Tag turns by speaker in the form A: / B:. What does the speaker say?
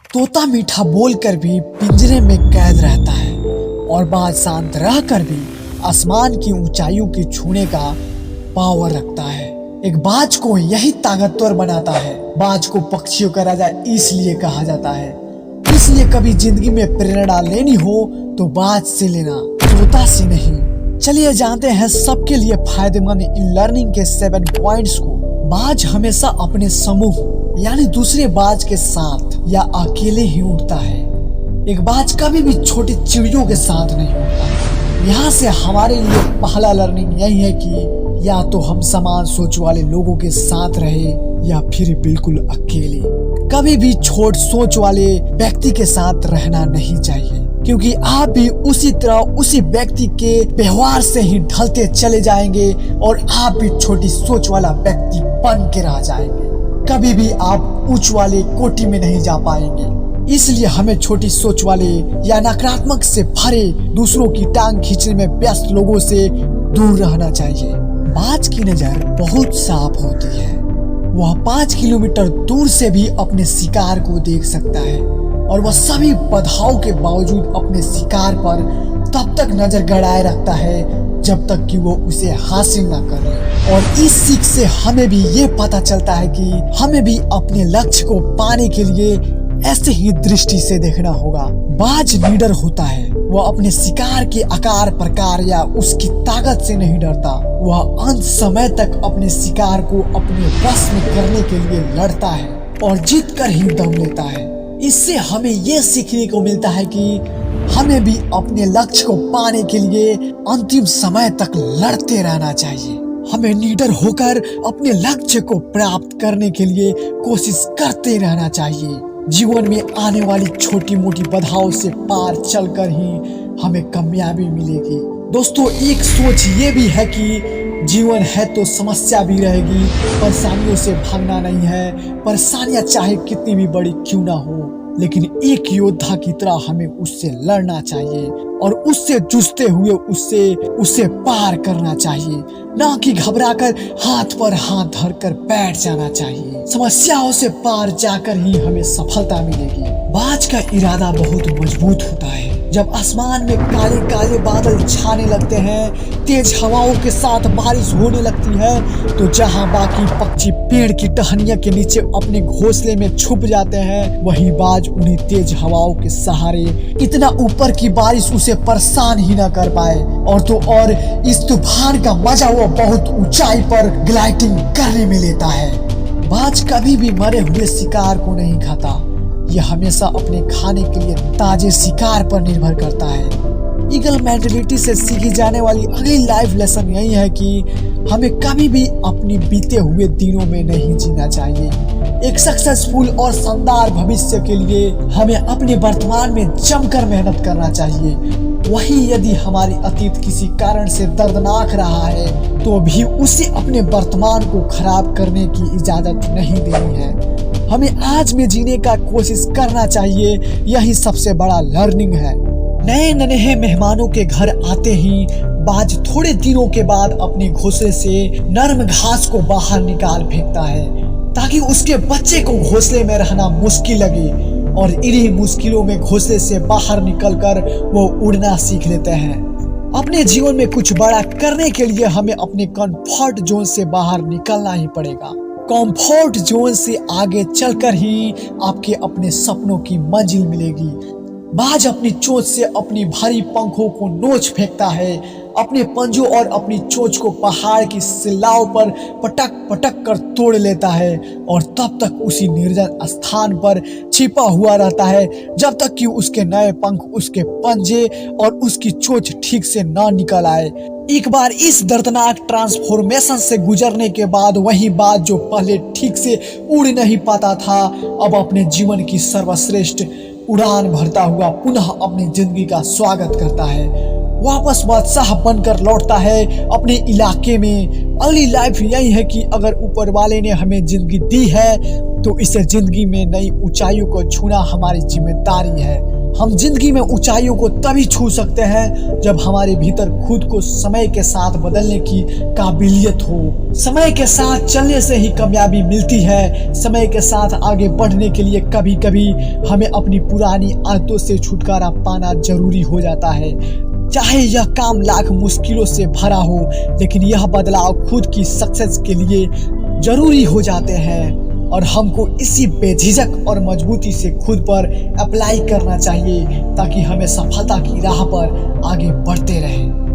A: तोता मीठा बोलकर भी पिंजरे में कैद रहता है और बाज शांत रहकर भी आसमान की ऊंचाइयों की छूने का पावर रखता है। एक बाज को यही ताकतवर बनाता है। बाज को पक्षियों का राजा इसलिए कहा जाता है। इसलिए कभी जिंदगी में प्रेरणा लेनी हो तो बाज से लेना, तोता से नहीं। चलिए जानते हैं सबके लिए फायदेमंद इन लर्निंग के 7 पॉइंट्स को। बाज हमेशा अपने समूह यानी दूसरे बाज के साथ या अकेले ही उड़ता है। एक बाज कभी भी छोटी चिड़ियों के साथ नहीं उड़ता। यहाँ से हमारे लिए पहला लर्निंग यही है कि या तो हम समान सोच वाले लोगों के साथ रहे या फिर बिल्कुल अकेले। कभी भी छोट सोच वाले व्यक्ति के साथ रहना नहीं चाहिए, क्योंकि आप भी उसी तरह उसी व्यक्ति के व्यवहार से ही ढलते चले जाएंगे और आप भी छोटी सोच वाला व्यक्ति बन के रह जाएंगे। कभी भी आप उच्च वाले कोटि में नहीं जा पाएंगे। इसलिए हमें छोटी सोच वाले या नकारात्मक से भरे दूसरों की टांग खींचने में व्यस्त लोगों से दूर रहना चाहिए। बाज की नजर बहुत साफ होती है। वह 5 किलोमीटर दूर से भी अपने शिकार को देख सकता है और वह सभी बाधाओं के बावजूद अपने शिकार पर तब तक नजर गड़ाए रखता है जब तक कि वो उसे हासिल न कर ले। और इस सीख से हमें भी ये पता चलता है कि हमें भी अपने लक्ष्य को पाने के लिए ऐसे ही दृष्टि से देखना होगा। बाज निडर होता है। वह अपने शिकार के आकार प्रकार या उसकी ताकत से नहीं डरता। वह अंत समय तक अपने शिकार को अपने वश में करने के लिए लड़ता है और जीत कर ही दम लेता है। इससे हमें ये सीखने को मिलता है कि हमें भी अपने लक्ष्य को पाने के लिए अंतिम समय तक लड़ते रहना चाहिए। हमें निडर होकर अपने लक्ष्य को प्राप्त करने के लिए कोशिश करते रहना चाहिए। जीवन में आने वाली छोटी मोटी बाधाओं से पार चलकर ही हमें कामयाबी मिलेगी। दोस्तों, एक सोच ये भी है कि जीवन है तो समस्या भी रहेगी। परेशानियों से भागना नहीं है। परेशानियां चाहे कितनी भी बड़ी क्यों ना हो, लेकिन एक योद्धा की तरह हमें उससे लड़ना चाहिए और उससे जूझते हुए उससे पार करना चाहिए, ना कि घबराकर हाथ पर हाथ धरकर बैठ जाना चाहिए। समस्याओं से पार जाकर ही हमें सफलता मिलेगी। बाज का इरादा बहुत मजबूत होता है। जब आसमान में काले काले बादल छाने लगते हैं, तेज हवाओं के साथ बारिश होने लगती है, तो जहां बाकी पक्षी पेड़ की टहनियों के नीचे अपने घोंसले में छुप जाते हैं, वही बाज उन्हीं तेज हवाओं के सहारे इतना ऊपर की बारिश उसे परेशान ही न कर पाए। और इस तूफान का मजा वो बहुत ऊंचाई पर ग्लाइडिंग करने में लेता है। बाज कभी भी मरे हुए शिकार को नहीं खाता। यह हमेशा अपने खाने के लिए ताजे शिकार पर निर्भर करता है। ईगल मेंटालिटी से सीखी जाने वाली अगली लाइफ लेसन यही है कि हमें कभी भी अपनी बीते हुए दिनों में नहीं जीना चाहिए। एक सक्सेसफुल और शानदार भविष्य के लिए हमें अपने वर्तमान में जमकर मेहनत करना चाहिए। वही यदि हमारी अतीत किसी कारण से दर्दनाक रहा है तो भी उसे अपने वर्तमान को खराब करने की इजाजत नहीं देनी है। हमें आज में जीने का कोशिश करना चाहिए। यही सबसे बड़ा लर्निंग है। नए नन्हे मेहमानों के घर आते ही बाज थोड़े दिनों के बाद अपने घोंसले से नरम घास को बाहर निकाल फेंकता है ताकि उसके बच्चे को घोंसले में रहना मुश्किल लगे, और इन्हीं मुश्किलों में घोंसले से बाहर निकलकर वो उड़ना सीख लेते हैं। अपने जीवन में कुछ बड़ा करने के लिए हमें अपने कंफर्ट जोन से बाहर निकलना ही पड़ेगा। कंफर्ट जोन से आगे चलकर ही आपके अपने सपनों की मंजिल मिलेगी। बाज अपनी चोंच से अपनी भारी पंखों को नोच फेंकता है, अपने पंजों और अपनी चोंच को पहाड़ की सिल्लाओं पर पटक पटक कर तोड़ लेता है और तब तक उसी निर्जन स्थान पर छिपा हुआ रहता है जब तक कि उसके नए पंख, उसके पंजे और उसकी चोंच ठीक से ना निकल आए। एक बार इस दर्दनाक ट्रांसफॉर्मेशन से गुजरने के बाद वही बाज जो पहले ठीक से उड़ नहीं पाता था, अब अपने जीवन की सर्वश्रेष्ठ उड़ान भरता हुआ पुनः अपनी जिंदगी का स्वागत करता है। वापस बादशाह बनकर लौटता है अपने इलाके में। अगली लाइफ यही है कि अगर ऊपर वाले ने हमें जिंदगी दी है तो इसे जिंदगी में नई ऊंचाइयों को छूना हमारी जिम्मेदारी है। हम जिंदगी में ऊंचाइयों को तभी छू सकते हैं जब हमारे भीतर खुद को समय के साथ बदलने की काबिलियत हो। समय के साथ चलने से ही कामयाबी मिलती है। समय के साथ आगे बढ़ने के लिए कभी कभी हमें अपनी पुरानी आदतों से छुटकारा पाना जरूरी हो जाता है। चाहे यह काम लाख मुश्किलों से भरा हो, लेकिन यह बदलाव खुद की सक्सेस के लिए जरूरी हो जाते हैं और हमको इसी बेझिझक और मजबूती से खुद पर अप्लाई करना चाहिए ताकि हमें सफलता की राह पर आगे बढ़ते रहें।